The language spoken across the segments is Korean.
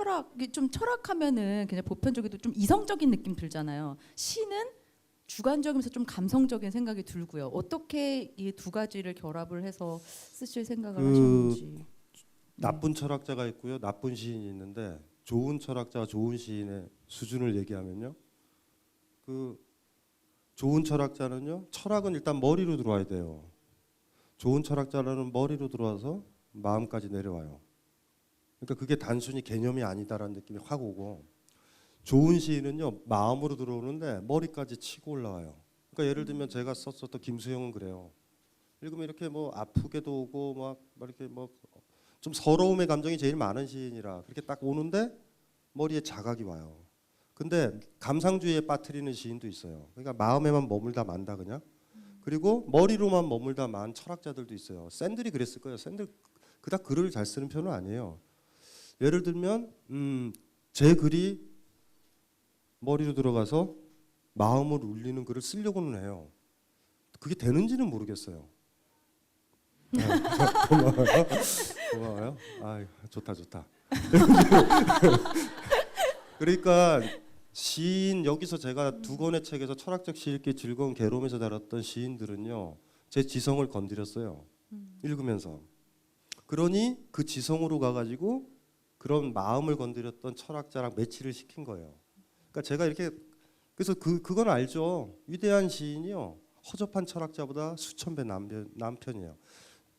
철학이 좀 철학하면은 그냥 보편적이도 좀 이성적인 느낌 들잖아요. 시는 주관적이면서 좀 감성적인 생각이 들고요. 어떻게 이 두 가지를 결합을 해서 쓰실 생각을 하셨는지. 나쁜 철학자가 있고요, 나쁜 시인이 있는데 좋은 철학자와 좋은 시인의 수준을 얘기하면요, 그 좋은 철학자는요, 철학은 일단 머리로 들어와야 돼요. 좋은 철학자는 머리로 들어와서 마음까지 내려와요. 그러니까 그게 단순히 개념이 아니다라는 느낌이 확 오고, 좋은 시인은요 마음으로 들어오는데 머리까지 치고 올라와요. 그러니까 예를 들면 제가 썼었던 김수영은 그래요. 읽으면 이렇게 뭐 아프게도 오고 막 이렇게 뭐 좀 서러움의 감정이 제일 많은 시인이라 그렇게 딱 오는데 머리에 자각이 와요. 근데 감상주의에 빠뜨리는 시인도 있어요. 그러니까 마음에만 머물다 만다 그냥. 그리고 머리로만 머물다 만 철학자들도 있어요. 샌들이 그랬을 거예요. 샌들 그닥 글을 잘 쓰는 편은 아니에요. 예를 들면 제 글이 머리로 들어가서 마음을 울리는 글을 쓰려고는 해요. 그게 되는지는 모르겠어요. 네, 고마워요. 고마워요. 아, 좋다. 그러니까 시인, 여기서 제가 두 권의 책에서 철학적 시 읽기 즐거운 괴로움에서 다뤘던 시인들은요, 제 지성을 건드렸어요. 읽으면서. 그러니 그 지성으로 가가지고 그런 마음을 건드렸던 철학자랑 매치를 시킨 거예요. 그러니까 제가 이렇게, 그래서 그건 알죠. 위대한 시인이요, 허접한 철학자보다 수천 배 남편이에요.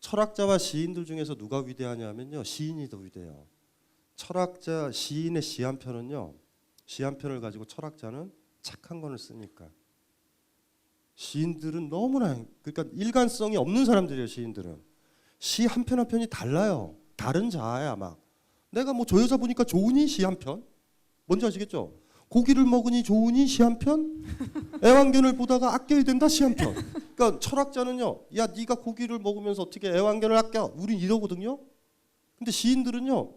철학자와 시인들 중에서 누가 위대하냐면요, 시인이 더 위대해요. 철학자, 시인의 시 한 편은요, 시 한 편을 가지고 철학자는 책 한 권을 쓰니까. 시인들은 너무나, 그러니까 일관성이 없는 사람들이에요. 시인들은 시 한 편 한 편이 달라요. 다른 자아야. 막 내가 뭐 저 여자 보니까 좋으니 시 한 편, 뭔지 아시겠죠? 고기를 먹으니 좋으니 시 한 편, 애완견을 보다가 아껴야 된다 시 한 편. 그러니까 철학자는요, 야 네가 고기를 먹으면서 어떻게 애완견을 아껴? 우린 이러거든요. 근데 시인들은요,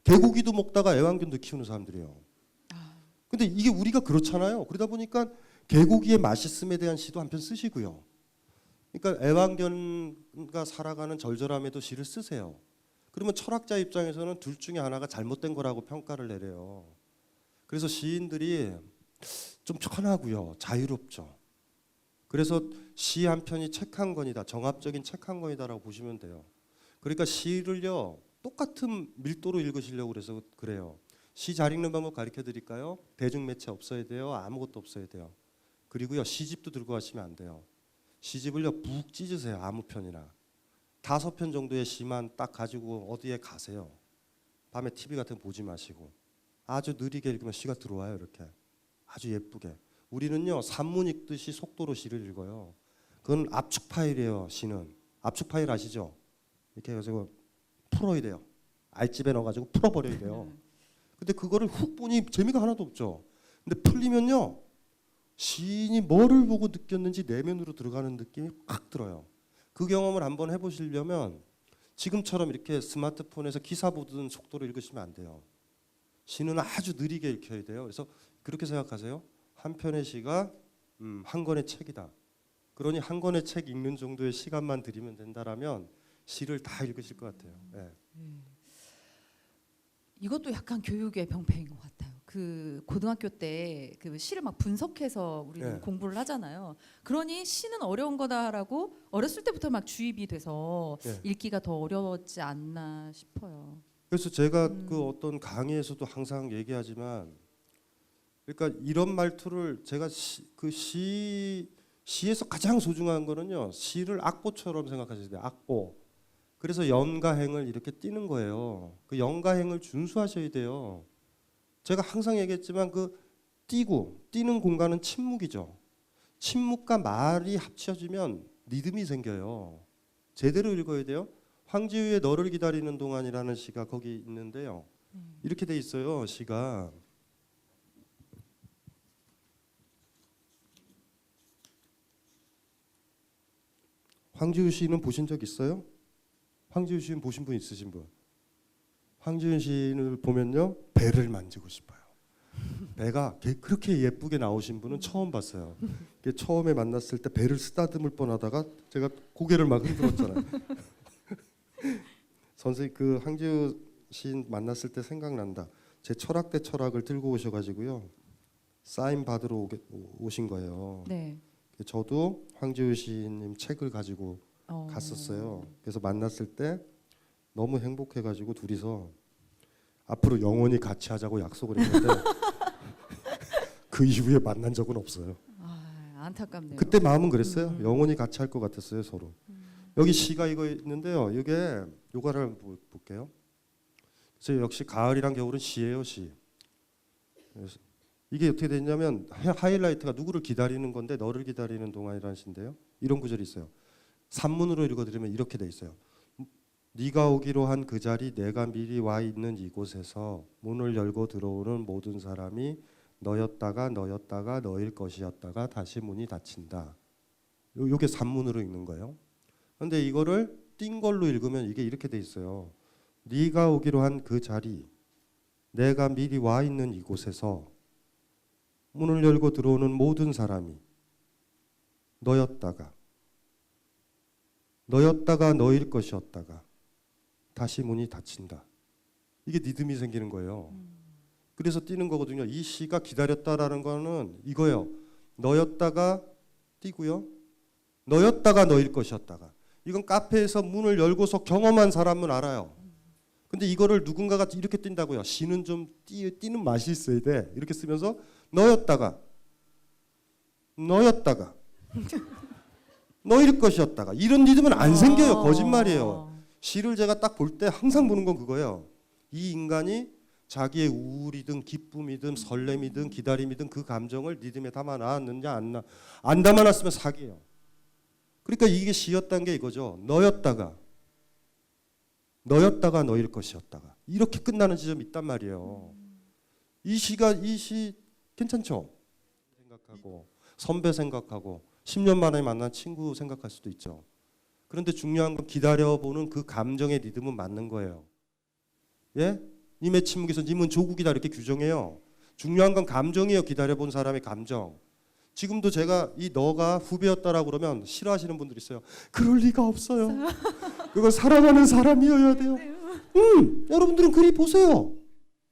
개고기도 먹다가 애완견도 키우는 사람들이에요. 근데 이게 우리가 그렇잖아요. 그러다 보니까 개고기의 맛있음에 대한 시도 한 편 쓰시고요. 그러니까 애완견과 살아가는 절절함에도 시를 쓰세요. 그러면 철학자 입장에서는 둘 중에 하나가 잘못된 거라고 평가를 내려요. 그래서 시인들이 좀 편하고요, 자유롭죠. 그래서 시 한 편이 책 한 권이다, 정합적인 책 한 권이다라고 보시면 돼요. 그러니까 시를요 똑같은 밀도로 읽으시려고 그래서 그래요. 시 잘 읽는 방법 가르쳐 드릴까요? 대중매체 없어야 돼요. 아무것도 없어야 돼요. 그리고요, 시집도 들고 가시면 안 돼요. 시집을요 푹 찢으세요. 아무 편이나 5편 정도의 시만 딱 가지고 어디에 가세요. 밤에 TV 같은 거 보지 마시고 아주 느리게 읽으면 시가 들어와요. 이렇게 아주 예쁘게. 우리는요 산문 읽듯이 속도로 시를 읽어요. 그건 압축 파일이에요. 시는 압축 파일 아시죠? 이렇게 해가지고 풀어야 돼요. 알집에 넣어가지고 풀어버려야 돼요. 근데 그거를 훅 보니 재미가 하나도 없죠. 근데 풀리면요, 시인이 뭐를 보고 느꼈는지 내면으로 들어가는 느낌이 확 들어요. 그 경험을 한번 해보시려면 지금처럼 이렇게 스마트폰에서 기사 보던 속도로 읽으시면 안 돼요. 시는 아주 느리게 읽혀야 돼요. 그래서 그렇게 생각하세요. 한 편의 시가 한 권의 책이다. 그러니 한 권의 책 읽는 정도의 시간만 들이면 된다라면 시를 다 읽으실 것 같아요. 네. 이것도 약간 교육의 병폐인 것 같아요. 그 고등학교 때 그 시를 막 분석해서 우리는 네. 공부를 하잖아요. 그러니 시는 어려운 거다라고 어렸을 때부터 막 주입이 돼서 네. 읽기가 더 어려웠지 않나 싶어요. 그래서 제가 그 어떤 강의에서도 항상 얘기하지만, 그러니까 이런 말투를 제가 시에서 가장 소중한 거는요, 시를 악보처럼 생각하셔야 돼요. 악보. 그래서 연가행을 이렇게 띄는 거예요. 그 연가행을 준수하셔야 돼요. 제가 항상 얘기했지만 그 띄는 공간은 침묵이죠. 침묵과 말이 합쳐지면 리듬이 생겨요. 제대로 읽어야 돼요. 황지우의 너를 기다리는 동안이라는 시가 거기 있는데요. 이렇게 돼 있어요. 시가. 황지우 시인은 보신 적 있어요? 황지우 시인 보신 분 있으신 분? 황지우 시인을 보면요, 배를 만지고 싶어요. 배가 그렇게 예쁘게 나오신 분은 처음 봤어요. 처음에 만났을 때 배를 쓰다듬을 뻔하다가 제가 고개를 막 흔들었잖아요. 선생님, 그 황지우 시인 만났을 때 생각난다. 제 철학대 철학을 들고 오셔가지고요 사인 받으러 오신 거예요. 네. 저도 황지우 시인님 책을 가지고 어. 갔었어요. 그래서 만났을 때 너무 행복해가지고 둘이서 앞으로 영원히 같이 하자고 약속을 했는데 그 이후에 만난 적은 없어요. 아, 안타깝네요. 그때 마음은 그랬어요. 영원히 같이 할 것 같았어요 서로. 여기 시가 이거 있는데요. 이게 요거를 한번 볼게요. 그래서 역시 가을이랑 겨울은 시예요 시. 그래서 이게 어떻게 되냐면 하이라이트가 누구를 기다리는 건데 너를 기다리는 동안이라는 시인데요. 이런 구절이 있어요. 산문으로 읽어드리면 이렇게 돼 있어요. 네가 오기로 한 그 자리 내가 미리 와 있는 이곳에서 문을 열고 들어오는 모든 사람이 너였다가 너일 것이었다가 다시 문이 닫힌다. 요게 산문으로 읽는 거예요. 그런데 이거를 띈 걸로 읽으면 이게 이렇게 돼 있어요. 네가 오기로 한 그 자리 내가 미리 와 있는 이곳에서 문을 열고 들어오는 모든 사람이 너였다가 너일 것이었다가 다시 문이 닫힌다. 이게 리듬이 생기는 거예요. 그래서 뛰는 거거든요. 이 시가 기다렸다라는 거는 이거예요. 너였다가 뛰고요. 너였다가 너일 것이었다가. 이건 카페에서 문을 열고서 경험한 사람은 알아요. 근데 이거를 누군가가 이렇게 뛴다고요. 시는 좀 뛰는 맛이 있어야 돼. 이렇게 쓰면서 너였다가 너일 것이었다가 이런 리듬은 안 생겨요. 거짓말이에요. 시를 제가 딱 볼 때 항상 보는 건 그거예요. 이 인간이 자기의 우울이든 기쁨이든 설렘이든 기다림이든 그 감정을 리듬에 담아놨느냐 안 담아놨으면 사기예요. 그러니까 이게 시였다는 게 이거죠. 너였다가 너일 것이었다가 이렇게 끝나는 지점이 있단 말이에요. 이 시 괜찮죠? 생각하고 선배 생각하고 10년 만에 만난 친구 생각할 수도 있죠. 그런데 중요한 건 기다려보는 그 감정의 리듬은 맞는 거예요. 예? 님의 침묵에서 님은 조국이다 이렇게 규정해요. 중요한 건 감정이에요. 기다려본 사람의 감정. 지금도 제가 이 너가 후배였다라고 그러면 싫어하시는 분들 있어요. 그럴 리가 없어요. 그걸 사랑하는 사람이어야 돼요. 여러분들은 그리 보세요.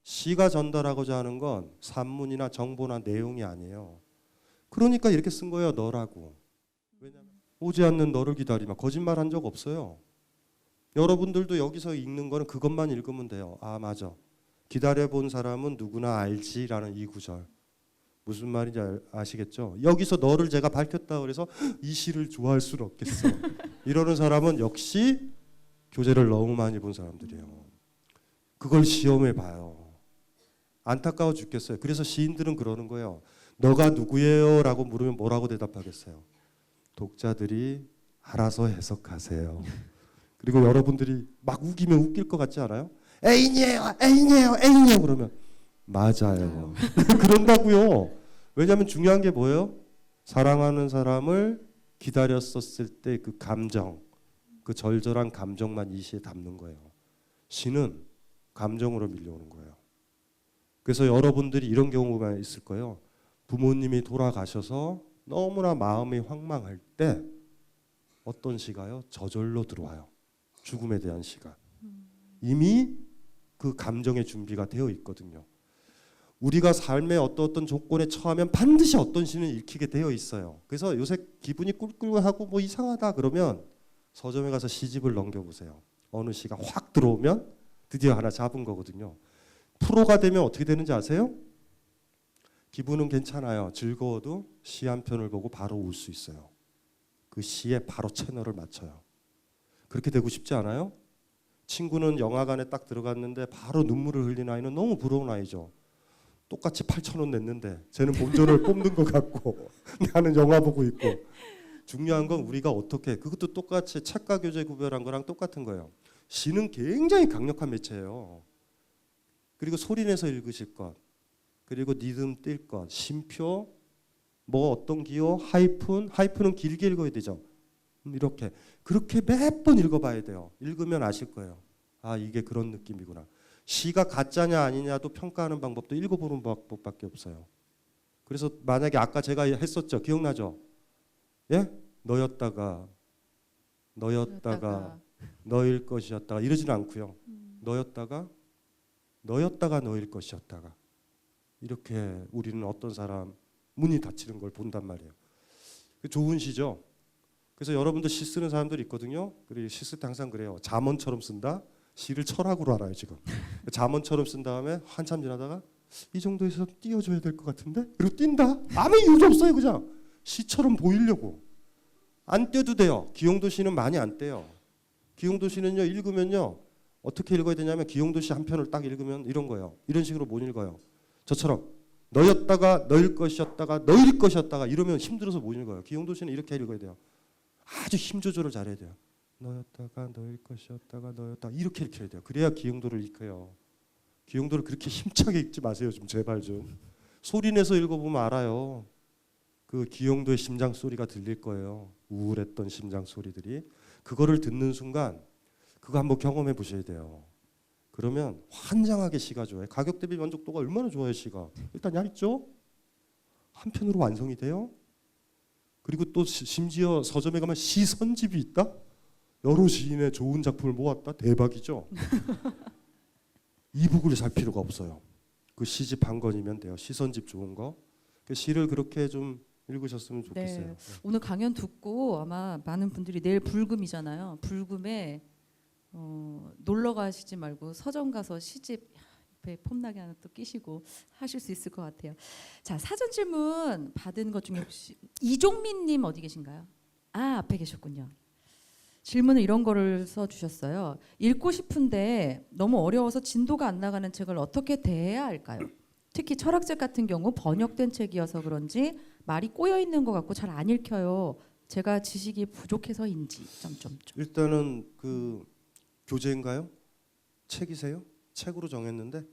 시가 전달하고자 하는 건 산문이나 정보나 내용이 아니에요. 그러니까 이렇게 쓴 거예요. 너라고. 왜냐면 오지 않는 너를 기다리면 거짓말한 적 없어요. 여러분들도 여기서 읽는 거는 그것만 읽으면 돼요. 아 맞아. 기다려본 사람은 누구나 알지라는 이 구절. 무슨 말인지 아시겠죠? 여기서 너를 제가 밝혔다 그래서 이 시를 좋아할 수는 없겠어. 이러는 사람은 역시 교재를 너무 많이 본 사람들이에요. 그걸 시험해 봐요. 안타까워 죽겠어요. 그래서 시인들은 그러는 거예요. 너가 누구예요? 라고 물으면 뭐라고 대답하겠어요? 독자들이 알아서 해석하세요. 그리고 여러분들이 막 우기면 웃길 것 같지 않아요? 애인이에요 그러면 맞아요. 그런다고요. 왜냐하면 중요한 게 뭐예요? 사랑하는 사람을 기다렸었을 때 그 감정, 그 절절한 감정만 이 시에 담는 거예요. 시는 감정으로 밀려오는 거예요. 그래서 여러분들이 이런 경우가 있을 거예요. 부모님이 돌아가셔서 너무나 마음이 황망할 때 어떤 시가요? 저절로 들어와요. 죽음에 대한 시가. 이미 그 감정의 준비가 되어 있거든요. 우리가 삶의 어떤 조건에 처하면 반드시 어떤 시는 읽히게 되어 있어요. 그래서 요새 기분이 꿀꿀하고 뭐 이상하다 그러면 서점에 가서 시집을 넘겨보세요. 어느 시가 확 들어오면 드디어 하나 잡은 거거든요. 프로가 되면 어떻게 되는지 아세요? 기분은 괜찮아요. 즐거워도 시 한 편을 보고 바로 울 수 있어요. 그 시에 바로 채널을 맞춰요. 그렇게 되고 싶지 않아요? 친구는 영화관에 딱 들어갔는데 바로 눈물을 흘린 아이는 너무 부러운 아이죠. 똑같이 8,000원 냈는데 쟤는 본전을 뽑는 것 같고 나는 영화 보고 있고. 중요한 건 우리가 어떻게, 그것도 똑같이 책과 교재 구별한 거랑 똑같은 거예요. 시는 굉장히 강력한 매체예요. 그리고 소리내서 읽으실 것, 그리고 리듬 뛸 것, 심표, 뭐 어떤 기호, 하이픈은 길게 읽어야 되죠. 이렇게 그렇게 몇 번 읽어봐야 돼요. 읽으면 아실 거예요. 아 이게 그런 느낌이구나. 시가 가짜냐 아니냐도 평가하는 방법도 읽어보는 방법밖에 없어요. 그래서 만약에 아까 제가 했었죠. 기억나죠? 예? 너였다가 너일 것이었다가 이러지는 않고요. 너였다가 너였다가 너일 것이었다가 이렇게 우리는 어떤 사람 문이 닫히는 걸 본단 말이에요. 좋은 시죠. 그래서 여러분도 시 쓰는 사람들이 있거든요. 그리고 시 쓸 때 항상 그래요. 잠언처럼 쓴다. 시를 철학으로 알아요 지금. 잠언처럼 쓴 다음에 한참 지나다가 이 정도에서 띄워줘야 될 것 같은데? 그리고 뛴다. 아무 이유도 없어요 그냥. 시처럼 보이려고. 안 떼도 돼요. 기용도 시는 많이 안 떼요. 기용도 시는요 읽으면요 어떻게 읽어야 되냐면 기용도 시 한 편을 딱 읽으면 이런 거예요. 이런 식으로 못 읽어요. 저처럼 너였다가 너일 것이었다가 너일 것이었다가 이러면 힘들어서 못 읽어요. 기용도 시는 이렇게 읽어야 돼요. 아주 힘 조절을 잘해야 돼요. 너였다가 너일 것이었다가 너였다가 이렇게 읽혀야 돼요. 그래야 기용도를 읽혀요. 기용도를 그렇게 힘차게 읽지 마세요. 좀 제발 좀. 소리 내서 읽어보면 알아요. 그 기용도의 심장 소리가 들릴 거예요. 우울했던 심장 소리들이. 그거를 듣는 순간 그거 한번 경험해 보셔야 돼요. 그러면 환장하게 시가 좋아요. 가격 대비 만족도가 얼마나 좋아요 시가. 일단 얇죠. 한편으로 완성이 돼요. 그리고 또 심지어 서점에 가면 시선집이 있다. 여러 시인의 좋은 작품을 모았다. 대박이죠. 이북을 살 필요가 없어요. 그 시집 한 권이면 돼요. 시선집 좋은 거. 그 시를 그렇게 좀 읽으셨으면 좋겠어요. 네. 오늘 강연 듣고 아마 많은 분들이 내일 불금이잖아요. 불금에 놀러 가시지 말고 서점 가서 시집 옆에 폼나게 하나 또 끼시고 하실 수 있을 것 같아요. 자, 사전 질문 받은 것 중에 혹시 이종민님 어디 계신가요? 아, 앞에 계셨군요. 질문을 이런 거를 써주셨어요. 읽고 싶은데 너무 어려워서 진도가 안 나가는 책을 어떻게 대해야 할까요? 특히 철학책 같은 경우 번역된 책이어서 그런지 말이 꼬여 있는 것 같고 잘 안 읽혀요. 제가 지식이 부족해서인지. 일단은 그 교재인가요? 책이세요? 책으로 정했는데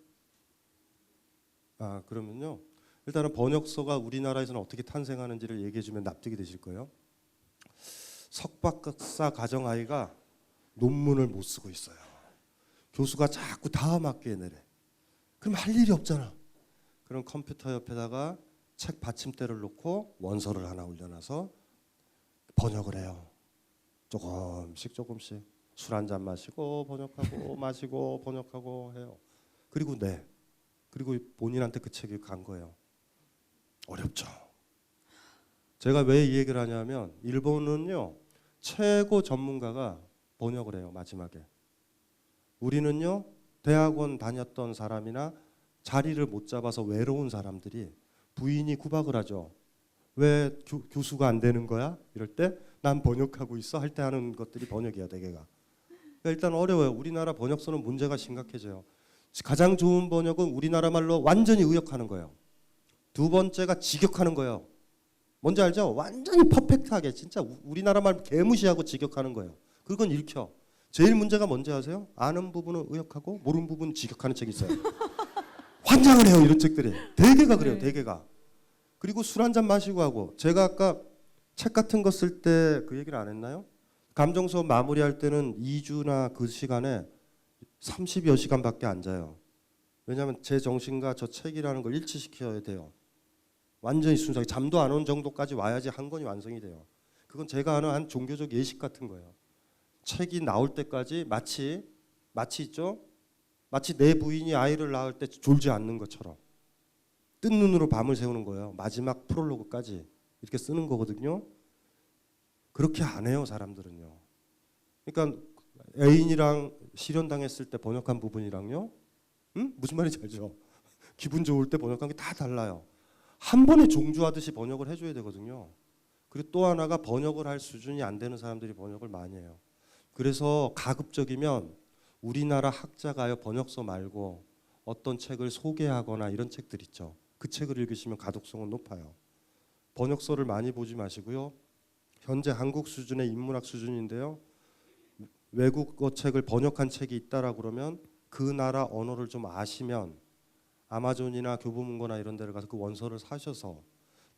그러면요. 일단은 번역서가 우리나라에서는 어떻게 탄생하는지를 얘기해주면 납득이 되실 거예요. 석박사 가정아이가 논문을 못 쓰고 있어요. 교수가 자꾸 다음 학기에 내래. 그럼 할 일이 없잖아. 그럼 컴퓨터 옆에다가 책 받침대를 놓고 원서를 하나 올려놔서 번역을 해요. 조금씩 술 한 잔 마시고 번역하고 마시고 번역하고 해요. 그리고 그리고 본인한테 그 책이 간 거예요. 어렵죠. 제가 왜 이 얘기를 하냐면 일본은요 최고 전문가가 번역을 해요. 마지막에. 우리는요 대학원 다녔던 사람이나 자리를 못 잡아서 외로운 사람들이 부인이 구박을 하죠. 왜 교수가 안 되는 거야? 이럴 때 난 번역하고 있어 할 때 하는 것들이 번역이야 대개가. 그러니까 일단 어려워요. 우리나라 번역서는 문제가 심각해져요. 가장 좋은 번역은 우리나라 말로 완전히 의역하는 거예요. 두 번째가 직역하는 거예요. 뭔지 알죠? 완전히 퍼펙트하게 진짜 우리나라 말 개무시하고 직역하는 거예요. 그건 읽혀. 제일 문제가 뭔지 아세요? 아는 부분은 의역하고 모르는 부분은 직역하는 책이 있어요. 환장을 해요 이런 책들이. 대개가 그래요. 대개가. 그리고 술 한 잔 마시고 하고 제가 아까 책 같은 거 쓸 때 그 얘기를 안 했나요? 감정 수업 마무리할 때는 2주나 그 시간에 30여 시간밖에 안 자요. 왜냐하면 제 정신과 저 책이라는 걸 일치시켜야 돼요. 완전히 순수하게 잠도 안 온 정도까지 와야지 한 권이 완성이 돼요. 그건 제가 아는 한 종교적 예식 같은 거예요. 책이 나올 때까지 마치 있죠? 마치 내 부인이 아이를 낳을 때 졸지 않는 것처럼 뜬 눈으로 밤을 새우는 거예요. 마지막 프롤로그까지 이렇게 쓰는 거거든요. 그렇게 안 해요 사람들은요. 그러니까 애인이랑 실연당했을 때 번역한 부분이랑요. 무슨 말인지 알죠? 기분 좋을 때 번역한 게 다 달라요. 한 번에 종주하듯이 번역을 해줘야 되거든요. 그리고 또 하나가 번역을 할 수준이 안 되는 사람들이 번역을 많이 해요. 그래서 가급적이면 우리나라 학자가요 번역서 말고 어떤 책을 소개하거나 이런 책들 있죠. 그 책을 읽으시면 가독성은 높아요. 번역서를 많이 보지 마시고요. 현재 한국 수준의 인문학 수준인데요. 외국어 책을 번역한 책이 있다라고 그러면 그 나라 언어를 좀 아시면 아마존이나 교보문고나 이런 데를 가서 그 원서를 사셔서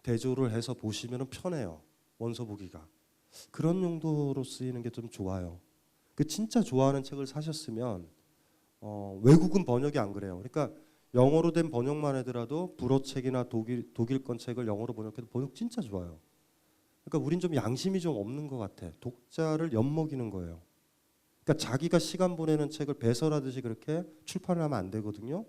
대조를 해서 보시면 편해요. 원서 보기가. 그런 용도로 쓰이는 게 좀 좋아요. 그 진짜 좋아하는 책을 사셨으면 외국은 번역이 안 그래요. 그러니까 영어로 된 번역만 하더라도 불어 책이나 독일권 책을 영어로 번역해도 번역 진짜 좋아요. 그러니까 우린 좀 양심이 좀 없는 것 같아. 독자를 엿먹이는 거예요. 그러니까 자기가 시간 보내는 책을 배설하듯이 그렇게 출판을 하면 안 되거든요.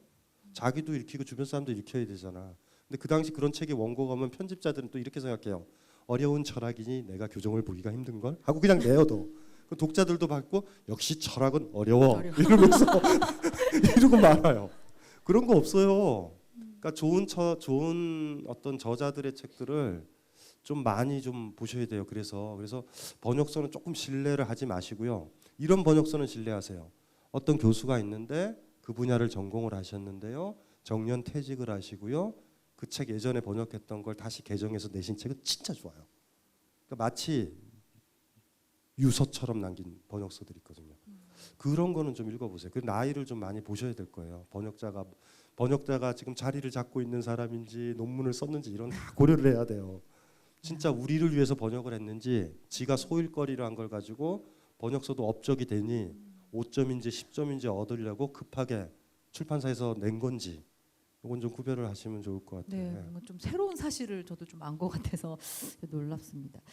자기도 읽히고 주변 사람도 읽혀야 되잖아. 근데 그 당시 그런 책이 원고가 오면 편집자들은 또 이렇게 생각해요. 어려운 철학이니 내가 교정을 보기가 힘든 걸 하고 그냥 내어도. 그 독자들도 받고 역시 철학은 어려워. 이러면서 이러고 말아요. 그런 거 없어요. 그러니까 좋은 어떤 저자들의 책들을 좀 많이 좀 보셔야 돼요. 그래서 번역서는 조금 신뢰를 하지 마시고요. 이런 번역서는 신뢰하세요. 어떤 교수가 있는데 그 분야를 전공을 하셨는데요. 정년 퇴직을 하시고요. 그 책 예전에 번역했던 걸 다시 개정해서 내신 책은 진짜 좋아요. 그러니까 마치 유서처럼 남긴 번역서들이 있거든요. 그런 거는 좀 읽어보세요. 그 나이를 좀 많이 보셔야 될 거예요. 번역자가 지금 자리를 잡고 있는 사람인지 논문을 썼는지 이런 다 고려를 해야 돼요. 진짜 우리를 위해서 번역을 했는지 지가 소일거리를 한 걸 가지고 번역서도 업적이 되니 5점인지 10점인지 얻으려고 급하게 출판사에서 낸 건지 이건 좀 구별을 하시면 좋을 것 같아요. 네, 뭔가 좀 새로운 사실을 저도 좀 안 것 같아서 놀랍습니다.